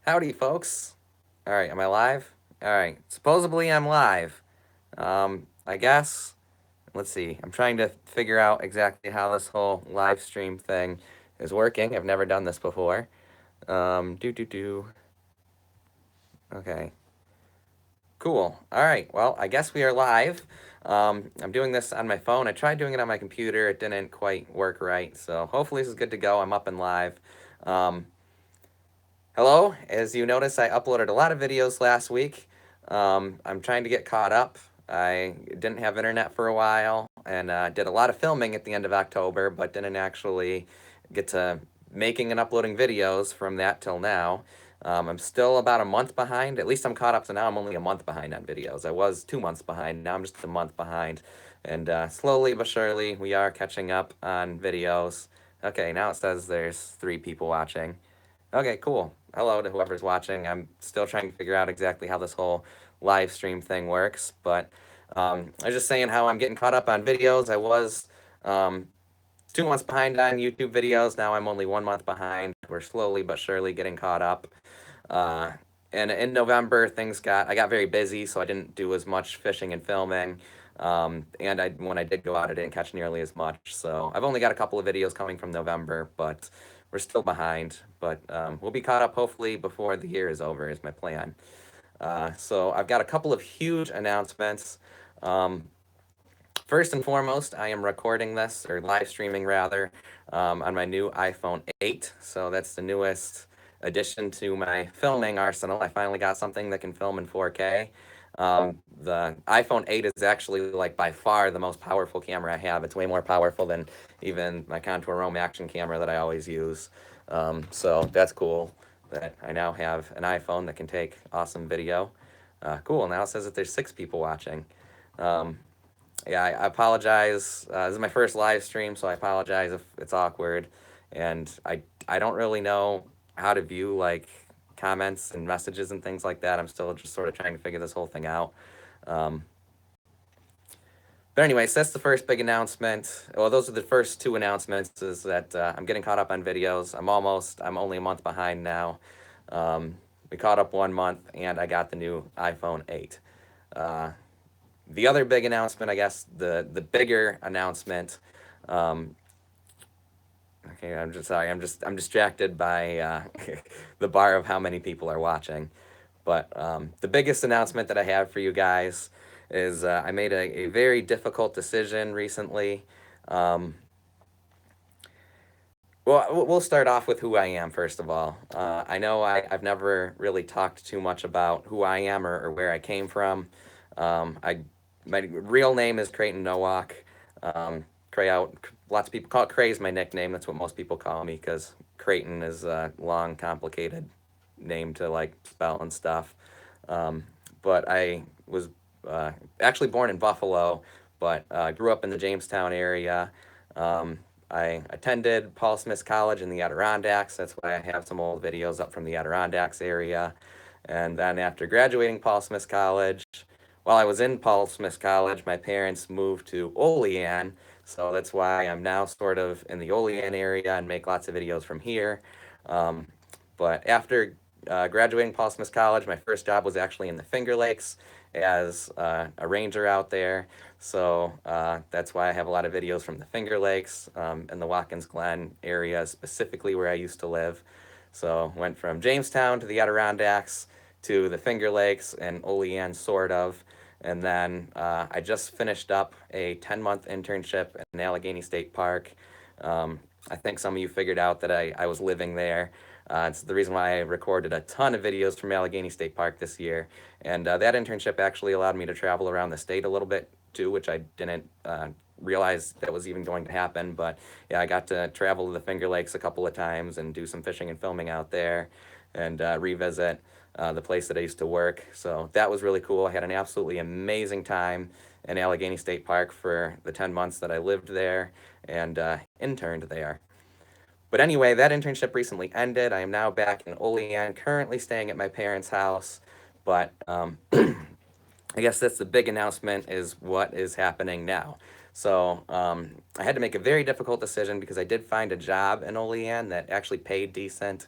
Howdy, folks. All right, am I live? All right, supposedly I'm live. I guess. Let's see. I'm trying to figure out exactly how this whole live stream thing is working. I've never done this before. Do. Okay, cool. All right, well, I guess we are live. I'm doing this on my phone. I tried doing it on my computer. It didn't quite work right, so hopefully this is good to go. I'm up and live. Um, Hello, as you notice, I uploaded a lot of videos last week. I'm trying to get caught up. I didn't have internet for a while and did a lot of filming at the end of October, but didn't actually get to making and uploading videos from that till now. I'm still about a month behind. At least I'm caught up, so now I'm only a month behind on videos. I was 2 months behind, now I'm just a month behind. And slowly but surely, we are catching up on videos. Okay, now it says there's 3 people watching. Okay, cool. Hello to whoever's watching. I'm still trying to figure out exactly how this whole live stream thing works, but I was just saying how I'm getting caught up on videos. I was um, 2 months behind on YouTube videos. Now I'm only 1 month behind. We're slowly but surely getting caught up. Uh, and in November, I got very busy, so I didn't do as much fishing and filming. And when I did go out, I didn't catch nearly as much. So I've only got a couple of videos coming from November, but we're still behind. But we'll be caught up hopefully before the year is over, is my plan. So I've got a couple of huge announcements. Um, First and foremost, I am recording this, or live streaming rather, on my new iPhone 8. So that's the newest addition to my filming arsenal. I finally got something that can film in 4K. The iPhone 8 is actually like by far the most powerful camera I have. It's way more powerful than even my Contour Rome action camera that I always use. So that's cool that I now have an iPhone that can take awesome video. Cool, now it says that there's 6 people watching. Um, yeah, I apologize. This is my first live stream, so I apologize if it's awkward. And I don't really know how to view like comments and messages and things like that. I'm still just sort of trying to figure this whole thing out. Um, but anyways, that's the first big announcement. Well, those are the first 2 announcements. Is that I'm getting caught up on videos. I'm only a month behind now. Um, we caught up 1 month, and I got the new iPhone 8. Uh, the other big announcement, I guess, the bigger announcement. Um, okay, I'm just sorry. I'm distracted by the bar of how many people are watching. But the biggest announcement that I have for you guys is I made a very difficult decision recently. Um, well, we'll start off with who I am, first of all. I know I've never really talked too much about who I am or where I came from. My real name is Creighton Nowak. Cray out. Lots of people call it Cray is my nickname. That's what most people call me because Creighton is a long, complicated name to like spell and stuff. Um, but I was actually born in Buffalo, but grew up in the Jamestown area. Um, I attended Paul Smith College in the Adirondacks. That's why I have some old videos up from the Adirondacks area. And then after graduating Paul Smith College, while I was in Paul Smith College, my parents moved to Olean. So that's why I'm now sort of in the Olean area and make lots of videos from here. Um, but after graduating Paul Smith College, my first job was actually in the Finger Lakes as a ranger out there. So that's why I have a lot of videos from the Finger Lakes and the Watkins Glen area, specifically where I used to live. So went from Jamestown to the Adirondacks to the Finger Lakes and Olean, sort of. And then I just finished up a 10-month internship in Allegheny State Park. I think some of you figured out that I was living there. It's the reason why I recorded a ton of videos from Allegheny State Park this year. And that internship actually allowed me to travel around the state a little bit too, which I didn't realize that was even going to happen. But yeah, I got to travel to the Finger Lakes a couple of times and do some fishing and filming out there and revisit the place that I used to work. So that was really cool. I had an absolutely amazing time in Allegheny State Park for the 10 months that I lived there and interned there. But anyway, that internship recently ended. I am now back in Olean, currently staying at my parents' house. But I guess that's the big announcement is what is happening now. So I had to make a very difficult decision because I did find a job in Olean that actually paid decent.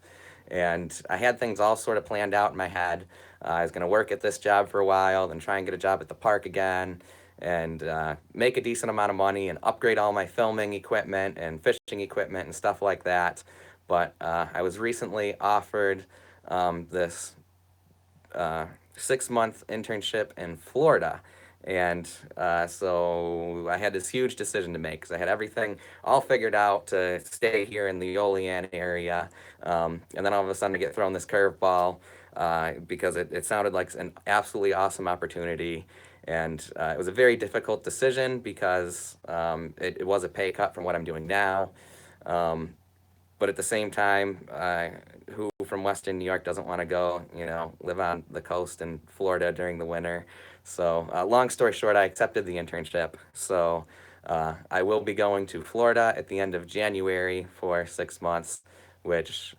And I had things all sort of planned out in my head. I was going to work at this job for a while, then try and get a job at the park again, and make a decent amount of money and upgrade all my filming equipment and fishing equipment and stuff like that. But I was recently offered this uh, 6-month internship in Florida. And so I had this huge decision to make because I had everything all figured out to stay here in the Olean area. And then all of a sudden I get thrown this curveball because it sounded like an absolutely awesome opportunity. And it was a very difficult decision because it was a pay cut from what I'm doing now. Um, but at the same time, who from Western New York doesn't want to go, live on the coast in Florida during the winter? So, long story short, I accepted the internship. So, I will be going to Florida at the end of January for 6 months, which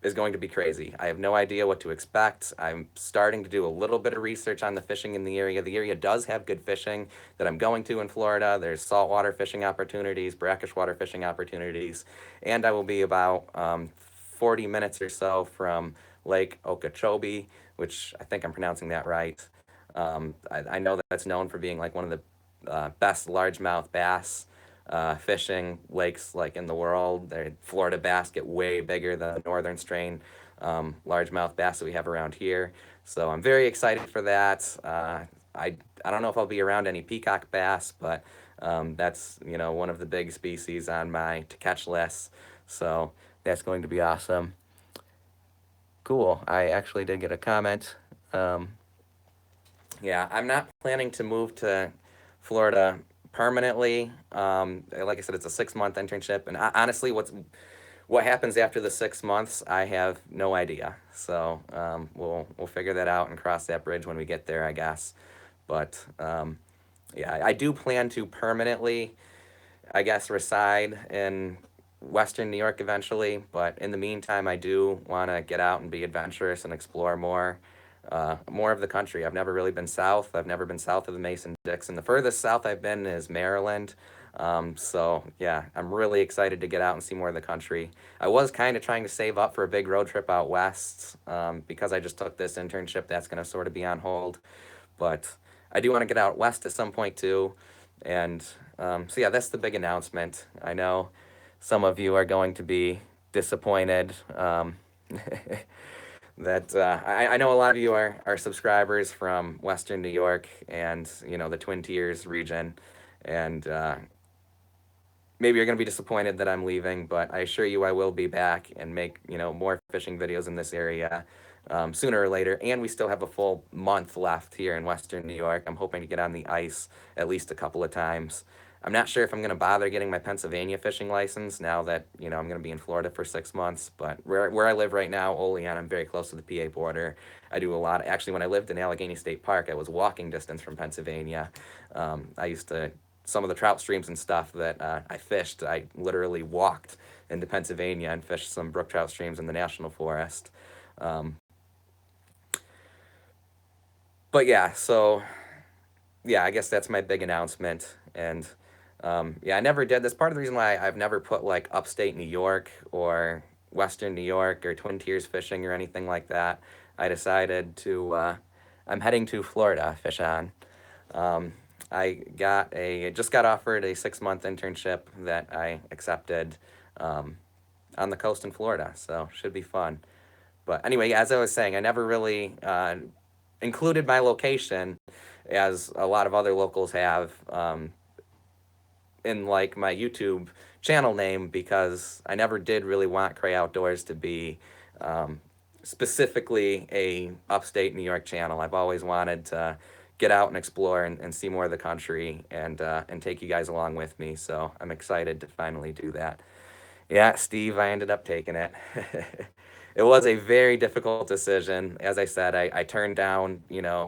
is going to be crazy. I have no idea what to expect. I'm starting to do a little bit of research on the fishing in the area. The area does have good fishing that I'm going to in Florida. There's saltwater fishing opportunities, brackish water fishing opportunities, and I will be about 40 minutes or so from Lake Okeechobee, which I think I'm pronouncing that right. I know that's known for being like one of the best largemouth bass fishing lakes like in the world. Florida bass get way bigger than the northern strain largemouth bass that we have around here. So I'm very excited for that. I don't know if I'll be around any peacock bass, but that's one of the big species on my to catch list. So that's going to be awesome. Cool. I actually did get a comment. Um, yeah, I'm not planning to move to Florida permanently. Like I said, it's a 6-month internship, and honestly, what happens after the 6 months, I have no idea. So we'll figure that out and cross that bridge when we get there, I guess. But yeah, I do plan to permanently, I guess, reside in Western New York eventually. But in the meantime, I do want to get out and be adventurous and explore more of the country. I've never really been south. I've never been south of the Mason-Dixon. The furthest south I've been is Maryland. So yeah, I'm really excited to get out and see more of the country. I was kind of trying to save up for a big road trip out west because I just took this internship. That's going to sort of be on hold. But I do want to get out west at some point too. And so yeah, that's the big announcement. I know some of you are going to be disappointed. That I know a lot of you are subscribers from Western New York and the Twin Tiers region, and maybe you're going to be disappointed that I'm leaving, but I assure you I will be back and make more fishing videos in this area sooner or later. And we still have a full month left here in Western New York. I'm hoping to get on the ice at least a couple of times. I'm not sure if I'm going to bother getting my Pennsylvania fishing license now that I'm going to be in Florida for 6 months. But where I live right now, Olean, I'm very close to the PA border. I do a lot. Actually, when I lived in Allegheny State Park, I was walking distance from Pennsylvania. I used to some of the trout streams and stuff that I fished. I literally walked into Pennsylvania and fished some brook trout streams in the national forest. Um, but yeah, so yeah, I guess that's my big announcement. And yeah, I never did this. Part of the reason why I've never put like upstate New York or Western New York or Twin Tiers fishing or anything like that. I decided I'm heading to Florida, fish on. Um, just got offered a 6-month internship that I accepted um, on the coast in Florida, so should be fun. But anyway, as I was saying, I never really included my location as a lot of other locals have in like my YouTube channel name because I never did really want Cray Outdoors to be um, specifically a upstate New York channel. I've always wanted to get out and explore and see more of the country and take you guys along with me. So I'm excited to finally do that. Yeah, Steve, I ended up taking it. It was a very difficult decision. As I said, I turned down,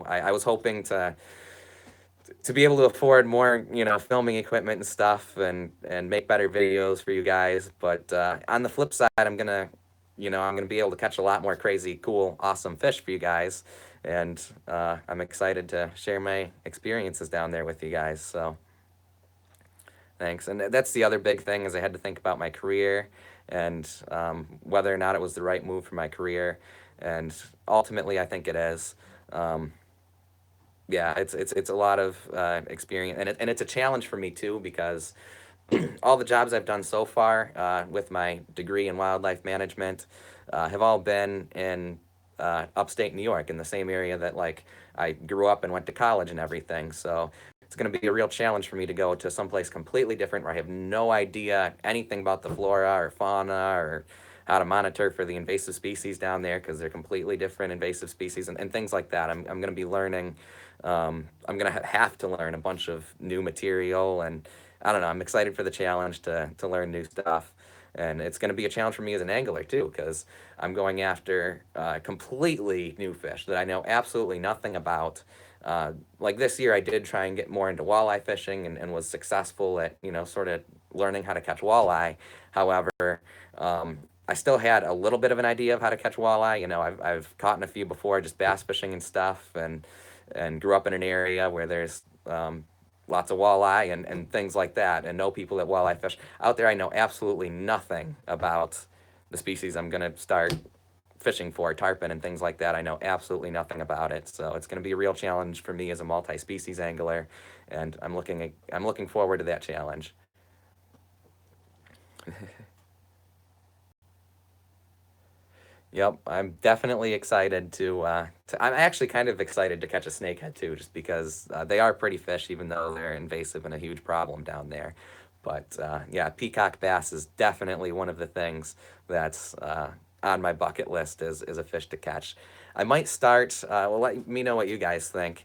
I was hoping to be able to afford more, filming equipment and stuff and make better videos for you guys. But on the flip side, I'm gonna be able to catch a lot more crazy, cool, awesome fish for you guys. And I'm excited to share my experiences down there with you guys. So thanks. And that's the other big thing is I had to think about my career and whether or not it was the right move for my career. And ultimately, I think it is. Um, yeah, it's a lot of experience, and it's a challenge for me too, because all the jobs I've done so far with my degree in wildlife management have all been in upstate New York, in the same area that like I grew up and went to college and everything. So it's going to be a real challenge for me to go to someplace completely different where I have no idea anything about the flora or fauna or how to monitor for the invasive species down there, because they're completely different invasive species, and things like that. I'm going to be learning. I'm going to have to learn a bunch of new material, and I don't know. I'm excited for the challenge to learn new stuff, and it's going to be a challenge for me as an angler too, because I'm going after completely new fish that I know absolutely nothing about. Like this year, I did try and get more into walleye fishing, and was successful at sort of learning how to catch walleye. However, I still had a little bit of an idea of how to catch walleye. I've caught in a few before, just bass fishing and stuff, and grew up in an area where there's lots of walleye and things like that, and know people that walleye fish. Out there, I know absolutely nothing about the species I'm going to start fishing for, tarpon and things like that. I know absolutely nothing about it. So it's going to be a real challenge for me as a multi-species angler, and I'm looking forward to that challenge. Yep, I'm definitely excited to. I'm actually kind of excited to catch a snakehead too, just because they are pretty fish, even though they're invasive and a huge problem down there. But yeah, peacock bass is definitely one of the things that's on my bucket list is a fish to catch. I might start. Well, let me know what you guys think.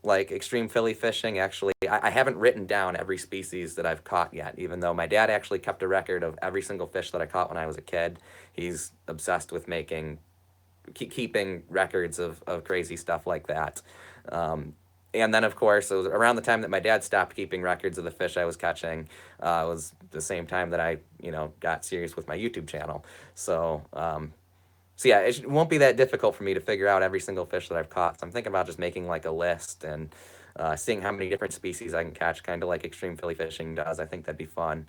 Like extreme Philly fishing, actually, I haven't written down every species that I've caught yet, even though my dad actually kept a record of every single fish that I caught when I was a kid. He's obsessed with keeping records of crazy stuff like that. Um, and then, of course, it was around the time that my dad stopped keeping records of the fish I was catching. Was the same time that I, got serious with my YouTube channel. So yeah, it won't be that difficult for me to figure out every single fish that I've caught. So I'm thinking about just making like a list and seeing how many different species I can catch, kind of like Extreme Philly Fishing does. I think that'd be fun,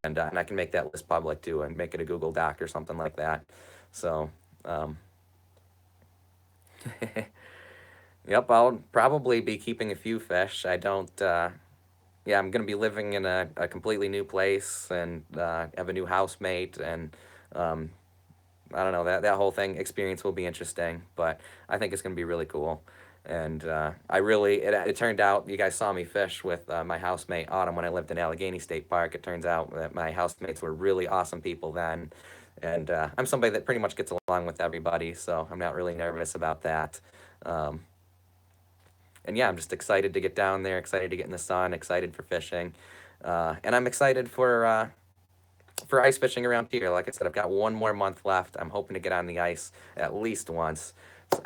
and I can make that list public too, and make it a Google Doc or something like that. So, um, yep, I'll probably be keeping a few fish. I don't. Yeah, I'm gonna be living in a completely new place, and have a new housemate, and um, I don't know, that whole thing experience will be interesting, but I think it's gonna be really cool. And it turned out, you guys saw me fish with my housemate Autumn when I lived in Allegheny State Park. It turns out that my housemates were really awesome people then, and I'm somebody that pretty much gets along with everybody, so I'm not really nervous about that. Um, and yeah, I'm just excited to get down there, excited to get in the sun, excited for fishing, and I'm excited for ice fishing around here. Like I said, I've got one more month left. I'm hoping to get on the ice at least once.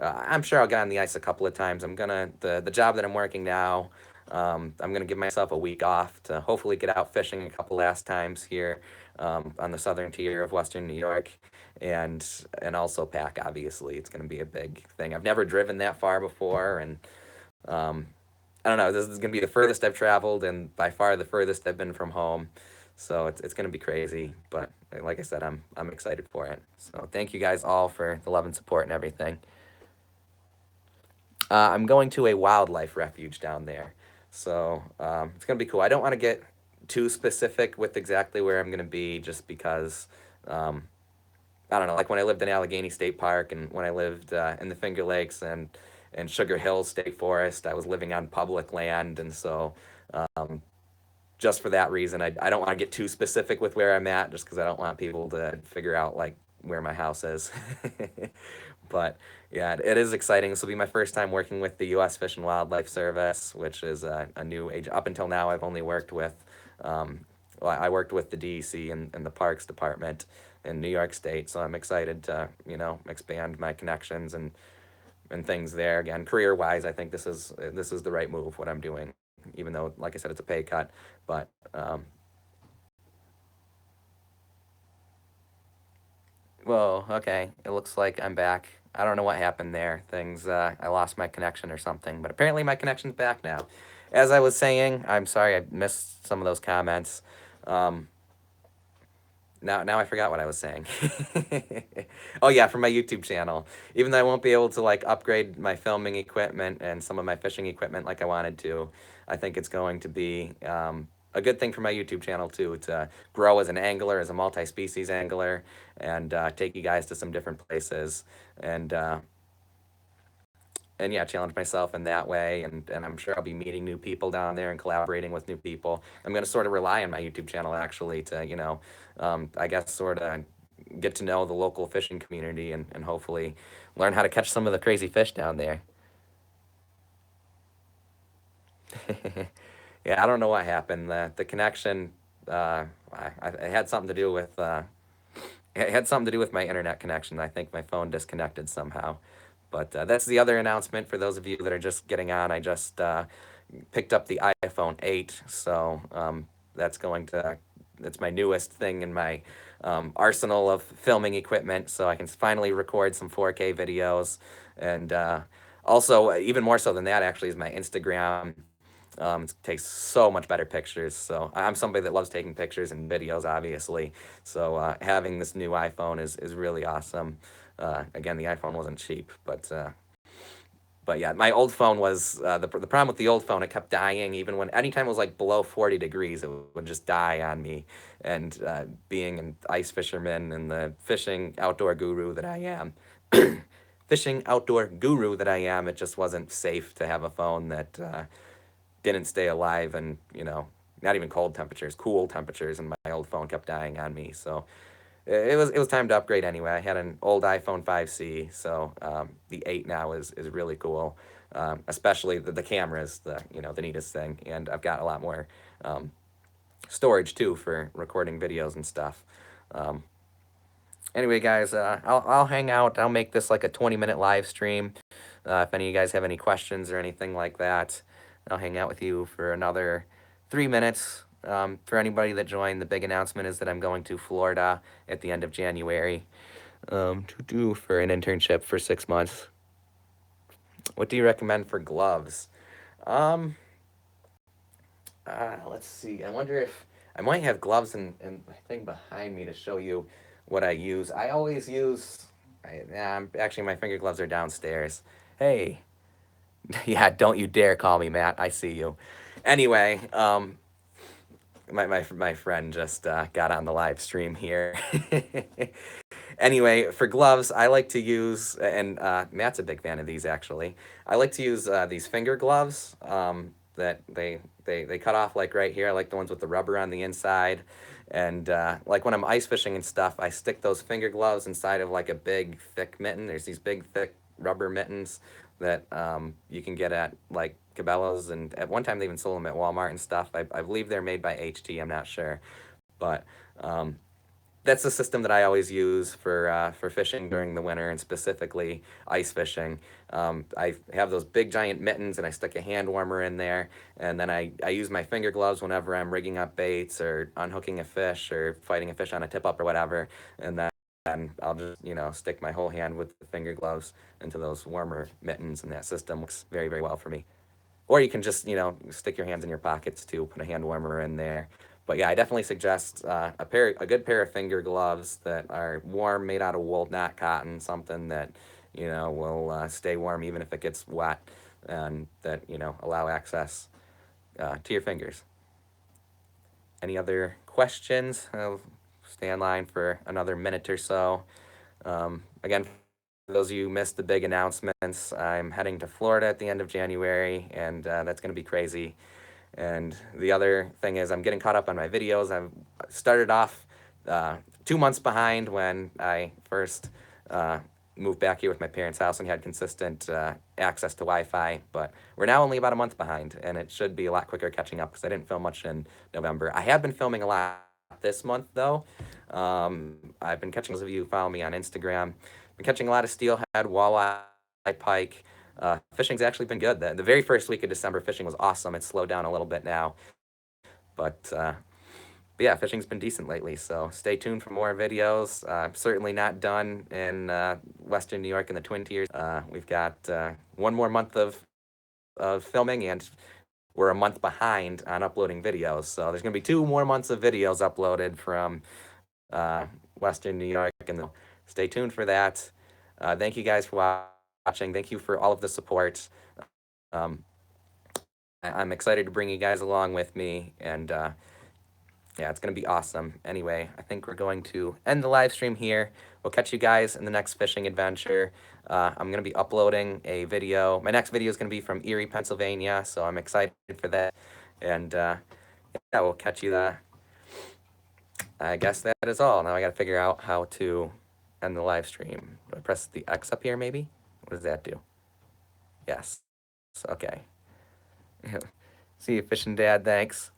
I'm sure I'll get on the ice a couple of times. The job that I'm working now. I'm gonna give myself a week off to hopefully get out fishing a couple last times here on the southern tier of Western New York, and also pack. Obviously, it's gonna be a big thing. I've never driven that far before, and um, I don't know. This is gonna be the furthest I've traveled, and by far the furthest I've been from home. So it's gonna be crazy, but like I said, I'm excited for it. So thank you guys all for the love and support and everything. I'm going to a wildlife refuge down there, so it's gonna be cool. I don't want to get too specific with exactly where I'm gonna be, just because um, I don't know. Like when I lived in Allegheny State Park, and when I lived in the Finger Lakes and Sugar Hills State Forest, I was living on public land, and so just for that reason, I don't want to get too specific with where I'm at, just because I don't want people to figure out like where my house is. But yeah, it is exciting. This will be my first time working with the U.S. Fish and Wildlife Service, which is a new age. Up until now, I've only worked with, well, I worked with the DEC and the Parks Department in New York State. So I'm excited to, expand my connections and things there. Again, career wise, I think this is the right move, what I'm doing, even though, like I said, it's a pay cut. But whoa, okay. It looks like I'm back. I don't know what happened there. I lost my connection or something, but apparently my connection's back now. As I was saying, I'm sorry I missed some of those comments. Um, Now I forgot what I was saying. Oh yeah, for my YouTube channel. Even though I won't be able to like upgrade my filming equipment and some of my fishing equipment like I wanted to, I think it's going to be a good thing for my YouTube channel too, to grow as an angler, as a multi-species angler, and take you guys to some different places, and uh, and yeah, challenge myself in that way. And I'm sure I'll be meeting new people down there and collaborating with new people. I'm going to sort of rely on my YouTube channel actually to, I guess sort of get to know the local fishing community and hopefully learn how to catch some of the crazy fish down there. Yeah, I don't know what happened. The connection, it had something to do with, it had something to do with my internet connection. I think my phone disconnected somehow. But that's the other announcement for those of you that are just getting on. I just picked up the iPhone 8, so that's my newest thing in my arsenal of filming equipment, so I can finally record some 4K videos. And also, even more so than that, actually, is my Instagram. It takes so much better pictures. So I'm somebody that loves taking pictures and videos, obviously. So having this new iPhone is really awesome. Again, the iPhone wasn't cheap, but yeah, my old phone was the problem with the old phone. It kept dying even when anytime it was like below 40 degrees, it would just die on me. And being an ice fisherman and the fishing outdoor guru that I am, it just wasn't safe to have a phone that didn't stay alive and not even cold temperatures, cool temperatures, and my old phone kept dying on me. So it was time to upgrade anyway. I had an old iPhone 5C, so the 8 now is really cool. Especially the camera is the neatest thing, and I've got a lot more storage too for recording videos and stuff. Um, anyway, guys, I'll hang out. I'll make this like a 20-minute live stream. If any of you guys have any questions or anything like that, I'll hang out with you for another 3 minutes. For anybody that joined, the big announcement is that I'm going to Florida at the end of January to do for an internship for 6 months. What do you recommend for gloves? Um, let's see. I wonder if I might have gloves and my thing behind me to show you what I use. I always use. Actually, my finger gloves are downstairs. Hey, yeah, don't you dare call me Matt. I see you. Anyway, my friend just got on the live stream here. Anyway, for gloves, I like to use, and Matt's a big fan of these actually. I like to use these finger gloves that they cut off like right here. I like the ones with the rubber on the inside. And like when I'm ice fishing and stuff, I stick those finger gloves inside of like a big thick mitten. There's these big thick rubber mittens that you can get at like Cabela's, and at one time they even sold them at Walmart and stuff. I believe they're made by HT. I'm not sure, but that's the system that I always use for fishing during the winter and specifically ice fishing. I have those big giant mittens and I stick a hand warmer in there, and then I use my finger gloves whenever I'm rigging up baits or unhooking a fish or fighting a fish on a tip up or whatever, and then I'll just stick my whole hand with the finger gloves into those warmer mittens, and that system works very very well for me. Or you can just, stick your hands in your pockets too, put a hand warmer in there. But yeah, I definitely suggest a good pair of finger gloves that are warm, made out of wool, not cotton, something that, will stay warm even if it gets wet, and that, allow access to your fingers. Any other questions? I'll stay in line for another minute or so. Again, for those of you who missed the big announcements, I'm heading to Florida at the end of January, and that's going to be crazy. And the other thing is I'm getting caught up on my videos. I've started off 2 months behind when I first moved back here with my parents' house and had consistent access to Wi-Fi, but we're now only about a month behind, and it should be a lot quicker catching up because I didn't film much in November. I have been filming a lot this month, though. I've been catching, those of you who follow me on Instagram, been catching a lot of steelhead, walleye, pike. Fishing's actually been good. The very first week of December, fishing was awesome. It's slowed down a little bit now, but yeah, fishing's been decent lately. So stay tuned for more videos. I'm certainly not done in Western New York and the Twin Tiers. We've got one more month of filming, and we're a month behind on uploading videos. So there's going to be 2 more months of videos uploaded from uh, Western New York, and stay tuned for that. Thank you guys for watching. Thank you for all of the support. Um, I'm excited to bring you guys along with me, and yeah, it's going to be awesome. Anyway, I think we're going to end the live stream here. We'll catch you guys in the next fishing adventure. I'm going to be uploading a video. My next video is going to be from Erie, Pennsylvania, so I'm excited for that. And yeah, we'll catch you there. I guess that is all. Now I got to figure out how to end the live stream. Do I press the X up here, maybe? What does that do? Yes. Okay. See you, Fishing Dad. Thanks.